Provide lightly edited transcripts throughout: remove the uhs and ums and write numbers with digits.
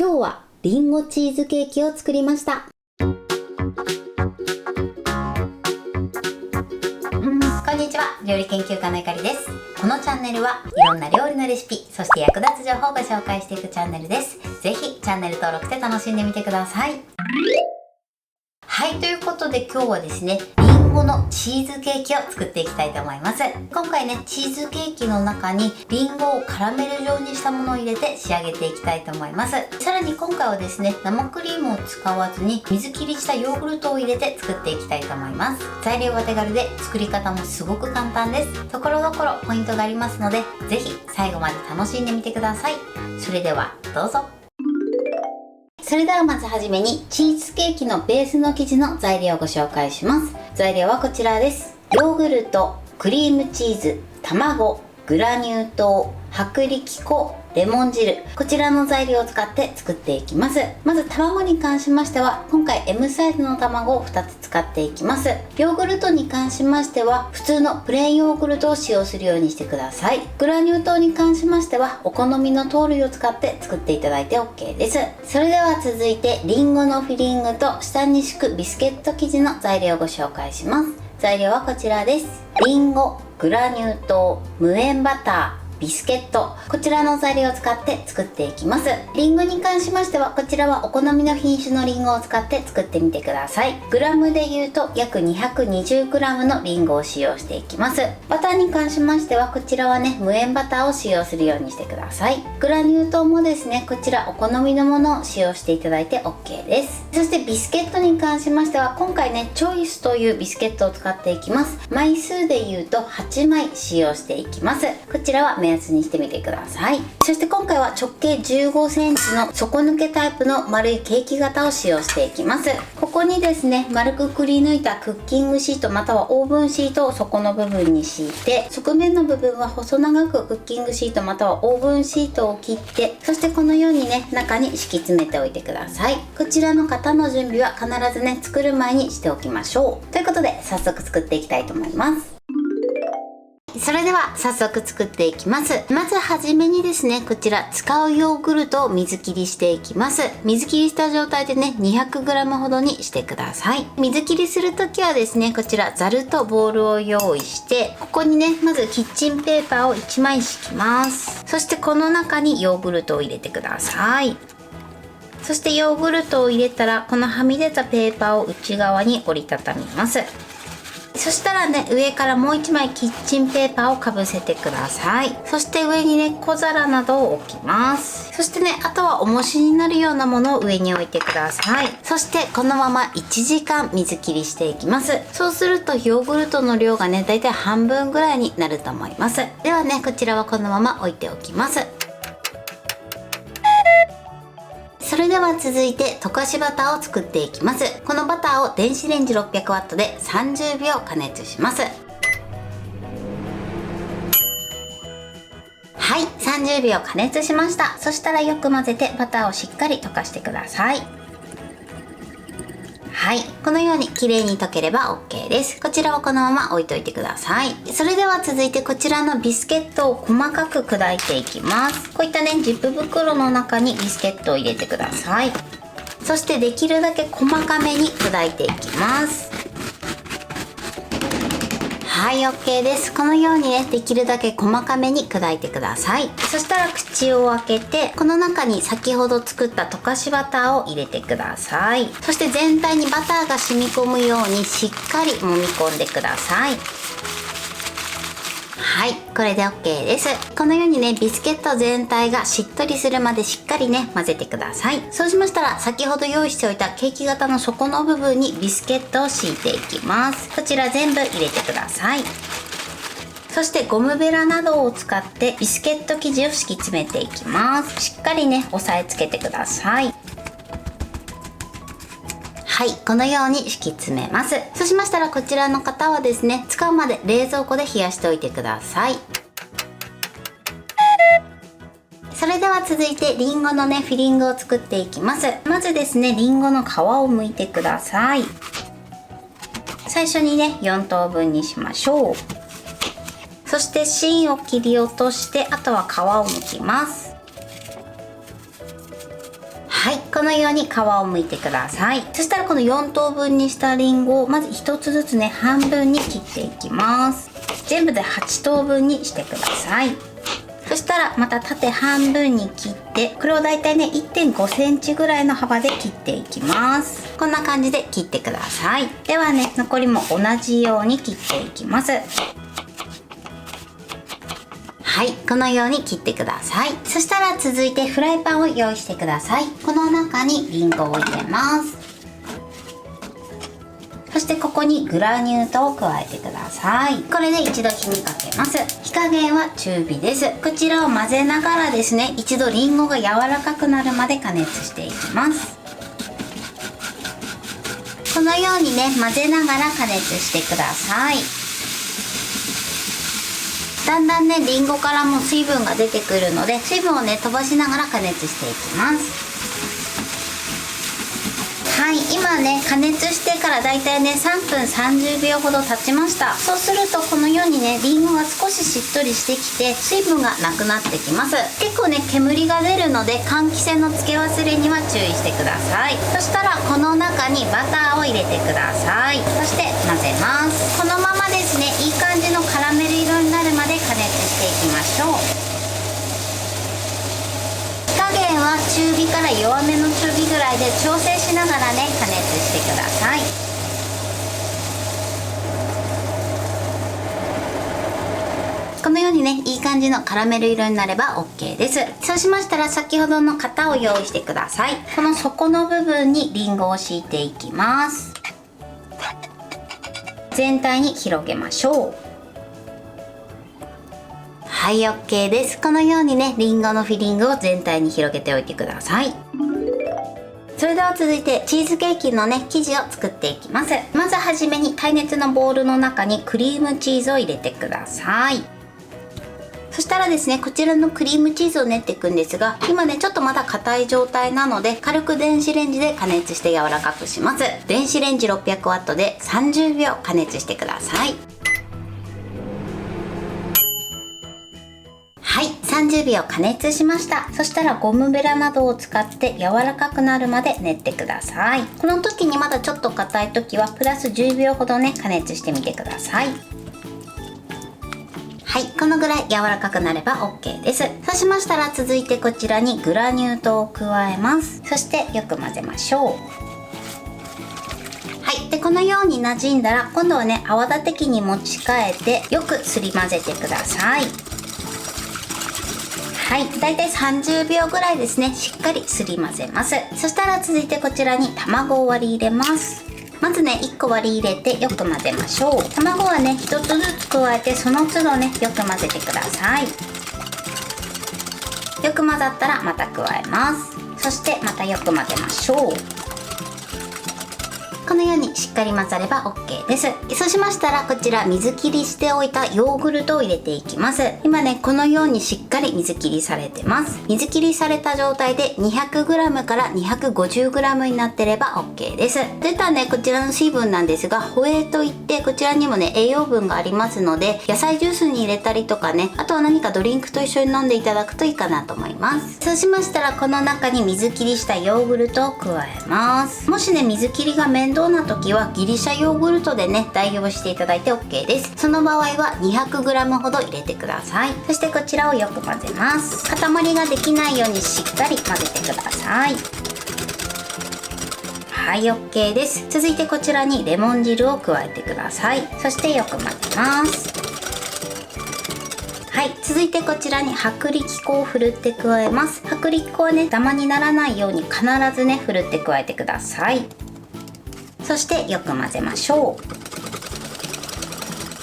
今日はリンゴチーズケーキを作りました。こんにちは、料理研究家のゆかりです。このチャンネルはいろんな料理のレシピ、そして役立つ情報をご紹介していくチャンネルです。ぜひチャンネル登録して楽しんでみてください。はい、ということで今日はですね、リンゴのチーズケーキを作っていきたいと思います。今回ね、チーズケーキの中にリンゴをカラメル状にしたものを入れて仕上げていきたいと思います。さらに今回はですね、生クリームを使わずに水切りしたヨーグルトを入れて作っていきたいと思います。材料は手軽で作り方もすごく簡単です。ところどころポイントがありますので、ぜひ最後まで楽しんでみてください。それではどうぞ。それではまずはじめにチーズケーキのベースの生地の材料をご紹介します。材料はこちらです。ヨーグルト、クリームチーズ、卵、グラニュー糖、薄力粉、レモン汁、こちらの材料を使って作っていきます。まず卵に関しましては今回 M サイズの卵を2つ使っていきます。ヨーグルトに関しましては普通のプレーンヨーグルトを使用するようにしてください。グラニュー糖に関しましてはお好みの糖類を使って作っていただいて OK です。それでは続いてリンゴのフィリングと下に敷くビスケット生地の材料をご紹介します。材料はこちらです。リンゴ、グラニュー糖、無塩バター、ビスケット、こちらの材料を使って作っていきます。リンゴに関しましてはこちらはお好みの品種のリンゴを使って作ってみてください。グラムで言うと約 220g のリンゴを使用していきます。バターに関しましてはこちらはね、無塩バターを使用するようにしてください。グラニュー糖もですね、こちらお好みのものを使用していただいて OK です。そしてビスケットに関しましては今回ね、チョイスというビスケットを使っていきます。枚数で言うと8枚使用していきます。こちらは目安にしてみてください。そして今回は直径15センチの底抜けタイプの丸いケーキ型を使用していきます。ここにですね、丸くくり抜いたクッキングシートまたはオーブンシートを底の部分に敷いて、側面の部分は細長くクッキングシートまたはオーブンシートを切って、そしてこのようにね、中に敷き詰めておいてください。こちらの型の準備は必ずね、作る前にしておきましょう。ということで早速作っていきたいと思います。それでは早速作っていきます。まずはじめにですね、こちら使うヨーグルトを水切りしていきます。水切りした状態でね、200g ほどにしてください。水切りするときはですね、こちらザルとボウルを用意して、ここにね、まずキッチンペーパーを1枚敷きます。そしてこの中にヨーグルトを入れてください。そしてヨーグルトを入れたらこのはみ出たペーパーを内側に折りたたみます。そしたらね、上からもう1枚キッチンペーパーをかぶせてください。そして上にね、小皿などを置きます。そしてね、あとは重しになるようなものを上に置いてください。そしてこのまま1時間水切りしていきます。そうするとヨーグルトの量がね、だいたい半分ぐらいになると思います。ではね、こちらはこのまま置いておきます。それでは続いて溶かしバターを作っていきます。このバターを電子レンジ 600W で30秒加熱します。はい、30秒加熱しました。そしたらよく混ぜてバターをしっかり溶かしてください。はい、このように綺麗に溶ければ OK です。こちらはこのまま置いといてください。それでは続いてこちらのビスケットを細かく砕いていきます。こういったね、ジップ袋の中にビスケットを入れてください。そしてできるだけ細かめに砕いていきます。はい、 OK です。このようにね、できるだけ細かめに砕いてください。そしたら口を開けてこの中に先ほど作った溶かしバターを入れてください。そして全体にバターが染み込むようにしっかり揉み込んでください。はい、これで OK です。このようにね、ビスケット全体がしっとりするまでしっかりね、混ぜてください。そうしましたら先ほど用意しておいたケーキ型の底の部分にビスケットを敷いていきます。こちら全部入れてください。そしてゴムベラなどを使ってビスケット生地を敷き詰めていきます。しっかりね、押さえつけてください。はい、このように敷き詰めます。そうしましたらこちらの型はですね、使うまで冷蔵庫で冷やしておいてください。それでは続いてリンゴのね、フィリングを作っていきます。まずですね、リンゴの皮を剥いてください。最初にね、4等分にしましょう。そして芯を切り落として、あとは皮を剥きます。はい、このように皮を剥いてください。そしたらこの4等分にしたりんごをまず1つずつね、半分に切っていきます。全部で8等分にしてください。そしたらまた縦半分に切って、これをだいたいね 1.5 センチぐらいの幅で切っていきます。こんな感じで切ってください。ではね、残りも同じように切っていきます。はい、このように切ってください。そしたら続いてフライパンを用意してください。この中にりんごを入れます。そしてここにグラニュー糖を加えてください。これで一度火にかけます。火加減は中火です。こちらを混ぜながらですね、一度りんごが柔らかくなるまで加熱していきます。このようにね、混ぜながら加熱してください。だんだんね、りんごからも水分が出てくるので、水分をね、飛ばしながら加熱していきます。はい、今ね、加熱してからだいたいね、3分30秒ほど経ちました。そうするとこのようにね、りんごが少ししっとりしてきて、水分がなくなってきます。結構ね、煙が出るので換気扇の付け忘れには注意してください。そしたらこの中にバターを入れてください。そして混ぜます。このままですね、いい感じのカラメル色になるまで加熱していきましょう。火加減は中火から弱めの中火ぐらいで調整しながらね、加熱してください。このようにね、いい感じのカラメル色になれば OK です。そうしましたら先ほどの型を用意してください。この底の部分にりんごを敷いていきます。全体に広げましょう。はい、OK です。このようにね、りんごのフィリングを全体に広げておいてください。それでは続いてチーズケーキのね、生地を作っていきます。まずはじめに耐熱のボウルの中にクリームチーズを入れてください。そしたらですね、こちらのクリームチーズを練っていくんですが、今ね、ちょっとまだ硬い状態なので、軽く電子レンジで加熱して柔らかくします。電子レンジ 600W で30秒加熱してください。はい、30秒加熱しました。そしたらゴムベラなどを使って柔らかくなるまで練ってください。この時にまだちょっと硬い時はプラス10秒ほどね、加熱してみてください。はい、このぐらい柔らかくなれば OK です。そうしましたら続いてこちらにグラニュー糖を加えます。そしてよく混ぜましょう。はい、でこのように馴染んだら今度はね、泡立て器に持ち替えてよくすり混ぜてください。はい、だいたい30秒ぐらいですね、しっかりすり混ぜます。そしたら続いてこちらに卵を割り入れます。まずね、1個割り入れてよく混ぜましょう。卵はね、1つずつ加えてその都度ね、よく混ぜてください。よく混ざったらまた加えます。そしてまたよく混ぜましょう。このようにしっかり混ざれば OK です。そうしましたらこちら水切りしておいたヨーグルトを入れていきます。今ね、このようにしっかり水切りされてます。水切りされた状態で 200g から 250g になってれば OK です。出たね、こちらの水分なんですが、ホエイといってこちらにもね、栄養分がありますので、野菜ジュースに入れたりとかね、あとは何かドリンクと一緒に飲んでいただくといいかなと思います。そうしましたらこの中に水切りしたヨーグルトを加えます。もしね、水切りが面倒な時はギリシャヨーグルトでね、代用していただいて OK です。その場合は 200g ほど入れてください。そしてこちらをよく混ぜます。塊ができないようにしっかり混ぜてください。はい、 OK です。続いてこちらにレモン汁を加えてください。そしてよく混ぜます。はい、続いてこちらに薄力粉をふるって加えます。薄力粉はね、ダマにならないように必ずね、ふるって加えてください。そしてよく混ぜましょう。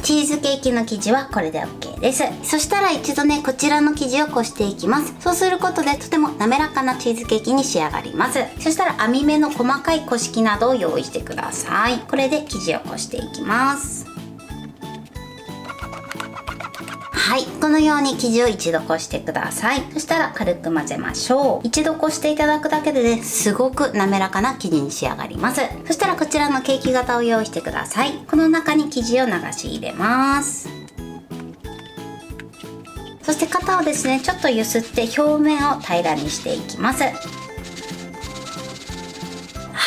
チーズケーキの生地はこれで OK です。そしたら一度ね、こちらの生地をこしていきます。そうすることでとても滑らかなチーズケーキに仕上がります。そしたら網目の細かいこし器などを用意してください。これで生地をこしていきます。はい、このように生地を一度こしてください。そしたら軽く混ぜましょう。一度こしていただくだけでね、すごく滑らかな生地に仕上がります。そしたらこちらのケーキ型を用意してください。この中に生地を流し入れます。そして型をですね、ちょっと揺すって表面を平らにしていきます。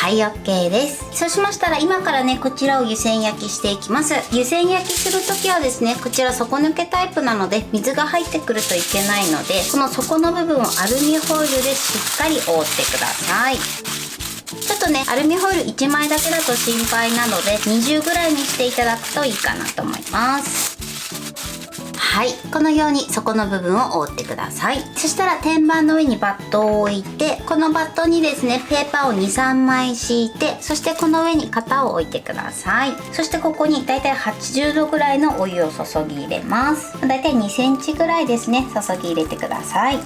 はい、 OK です。そうしましたら今からねこちらを湯煎焼きしていきます。湯煎焼きするときはですね、こちら底抜けタイプなので水が入ってくるといけないので、この底の部分をアルミホイルでしっかり覆ってください。ちょっとねアルミホイル1枚だけだと心配なので20ぐらいにしていただくといいかなと思います。はい、このように底の部分を覆ってください。そしたら天板の上にバットを置いて、このバットにですねペーパーを 2,3 枚敷いて、そしてこの上に型を置いてください。そしてここにだいたい80度ぐらいのお湯を注ぎ入れます。だいたい2センチぐらいですね注ぎ入れてください。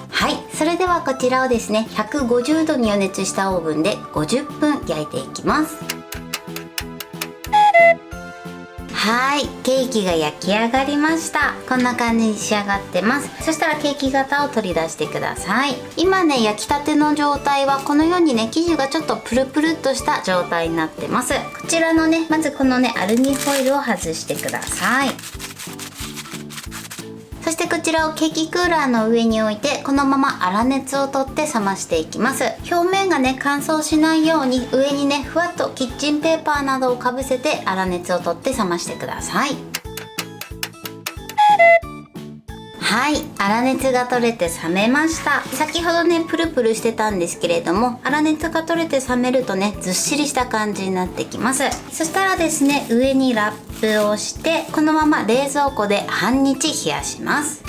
はい、それではこちらをですね150度に予熱したオーブンで50分焼いていきます。はい、ケーキが焼き上がりました。こんな感じに仕上がってます。そしたらケーキ型を取り出してください。今ね焼きたての状態はこのようにね生地がちょっとプルプルっとした状態になってます。こちらのねまずこのねアルミホイルを外してください。そしてこちらをケーキクーラーの上に置いてこのまま粗熱をとって冷ましていきます。表面がね乾燥しないように上にねふわっとキッチンペーパーなどをかぶせて粗熱をとって冷ましてください。はい、粗熱が取れて冷めました。先ほどねプルプルしてたんですけれども、粗熱が取れて冷めるとねずっしりした感じになってきます。そしたらですね上にラップをしてこのまま冷蔵庫で半日冷やします。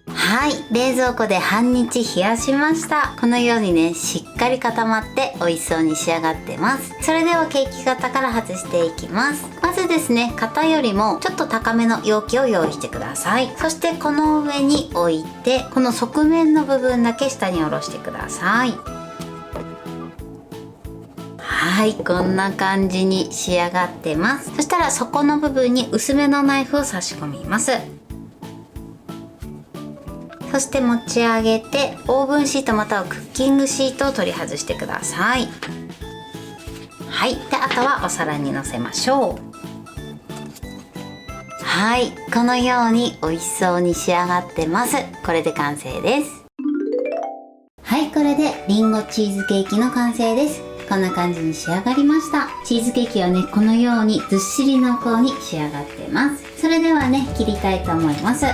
はい、冷蔵庫で半日冷やしました。このようにねしっかり固まって美味しそうに仕上がってます。それではケーキ型から外していきます。まずですね型よりもちょっと高めの容器を用意してください。そしてこの上に置いてこの側面の部分だけ下に下ろしてください。はい、こんな感じに仕上がってます。そしたら底の部分に薄めのナイフを差し込みます。そして持ち上げてオーブンシートまたはクッキングシートを取り外してください。はい、であとはお皿にのせましょう。はい、このように美味しそうに仕上がってます。これで完成です。はい、これでりんごチーズケーキの完成です。こんな感じに仕上がりました。チーズケーキはねこのようにずっしり濃厚に仕上がってます。それではね切りたいと思います。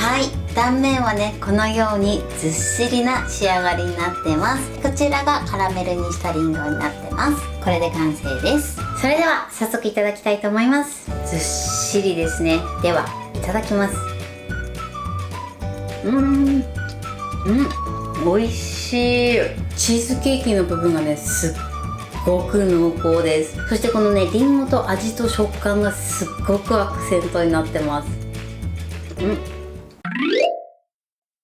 はい、断面はねこのようにずっしりな仕上がりになってます。こちらがカラメルにしたりんごになってます。これで完成です。それでは早速いただきたいと思います。ずっしりですね。ではいただきます。美味しい。チーズケーキの部分がねすっごく濃厚です。そしてこのねりんごと味と食感がすっごくアクセントになってます。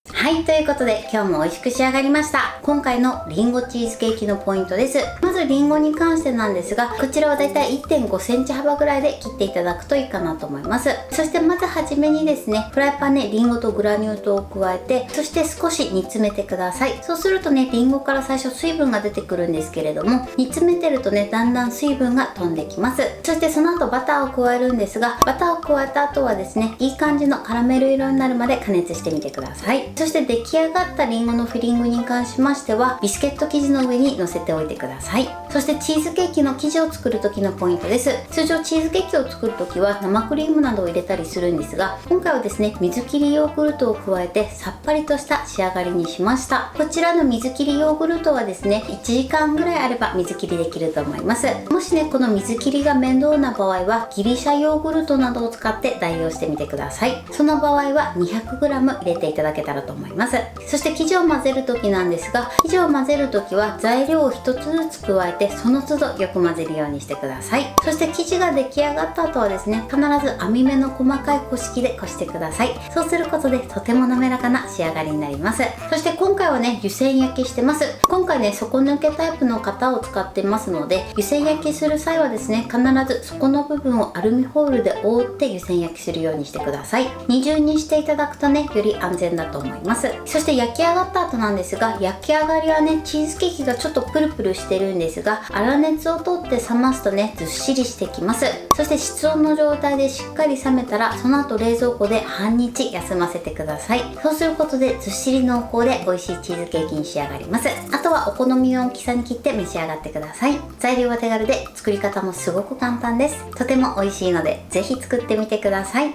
はい、ということで今日も美味しく仕上がりました。今回のりんごチーズケーキのポイントです。まずりんごに関してなんですが、こちらはだいたい 1.5 センチ幅ぐらいで切っていただくといいかなと思います。そしてまずはじめにですねフライパンにりんごとグラニュー糖を加えて、そして少し煮詰めてください。そうするとねりんごから最初水分が出てくるんですけれども、煮詰めてるとねだんだん水分が飛んできます。そしてその後バターを加えるんですが、バターを加えた後はですねいい感じのカラメル色になるまで加熱してみてください。そして出来上がったりんごのフィリングに関しましてはビスケット生地の上に乗せておいてください。そしてチーズケーキの生地を作る時のポイントです。通常チーズケーキを作る時は生クリームなどを入れたりするんですが、今回はですね水切りヨーグルトを加えてさっぱりとした仕上がりにしました。こちらの水切りヨーグルトはですね1時間ぐらいあれば水切りできると思います。もしねこの水切りが面倒な場合はギリシャヨーグルトなどを使って代用してみてください。その場合は 200g 入れていただけたらと思います。そして生地を混ぜる時なんですが、生地を混ぜる時は材料を1つずつ加えてその都度よく混ぜるようにしてください。そして生地が出来上がった後はですね必ず網目の細かいこし器でこしてください。そうすることでとても滑らかな仕上がりになります。そして今回はね湯煎焼きしてます。今回ね底抜けタイプの型を使ってますので、湯煎焼きする際はですね必ず底の部分をアルミホイルで覆って湯煎焼きするようにしてください。二重にしていただくとねより安全だと思います。そして焼き上がった後なんですが、焼き上がりはねチーズケーキがちょっとプルプルしてるんですが、が、粗熱を取って冷ますとね、ずっしりしてきます。そして室温の状態でしっかり冷めたら、その後冷蔵庫で半日休ませてください。そうすることでずっしり濃厚で美味しいチーズケーキに仕上がります。あとはお好みの大きさに切って召し上がってください。材料は手軽で作り方もすごく簡単です。とても美味しいので、ぜひ作ってみてください。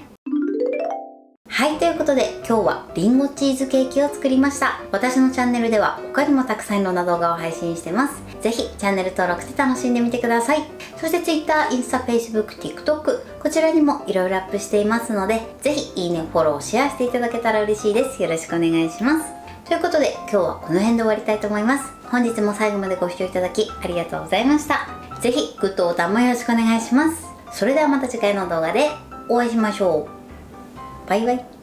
はい、ということで今日はリンゴチーズケーキを作りました。私のチャンネルでは他にもたくさんいろんな動画を配信してます。ぜひチャンネル登録して楽しんでみてください。そして Twitter、インスタ、Facebook、TikTok、こちらにもいろいろアップしていますので、ぜひいいね、フォロー、シェアしていただけたら嬉しいです。よろしくお願いします。ということで今日はこの辺で終わりたいと思います。本日も最後までご視聴いただきありがとうございました。ぜひグッドボタンもよろしくお願いします。それではまた次回の動画でお会いしましょう。バイバイ。